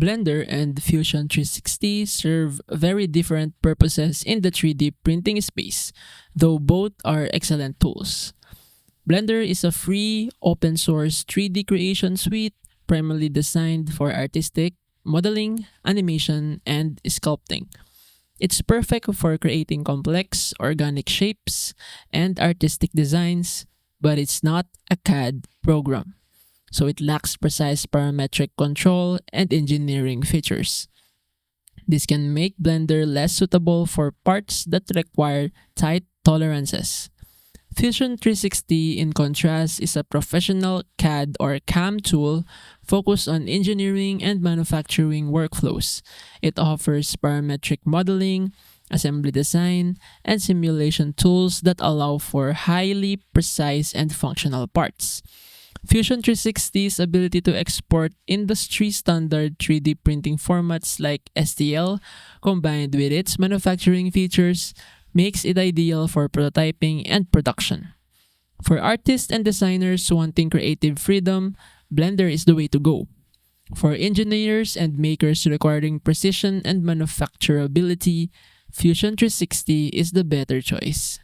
Blender and Fusion 360 serve very different purposes in the 3D printing space, though both are excellent tools. Blender is a free, open source 3D creation suite primarily designed for artistic, modeling, animation, and sculpting. It's perfect for creating complex, organic shapes and artistic designs, but it's not a CAD program, so it lacks precise parametric control and engineering features. This can make Blender less suitable for parts that require tight tolerances. Fusion 360, in contrast, is a professional CAD or CAM tool focused on engineering and manufacturing workflows. It offers parametric modeling, assembly design, and simulation tools that allow for highly precise and functional parts. Fusion 360's ability to export industry standard 3D printing formats like STL, combined with its manufacturing features, makes it ideal for prototyping and production. For artists and designers wanting creative freedom, Blender is the way to go. For engineers and makers requiring precision and manufacturability, Fusion 360 is the better choice.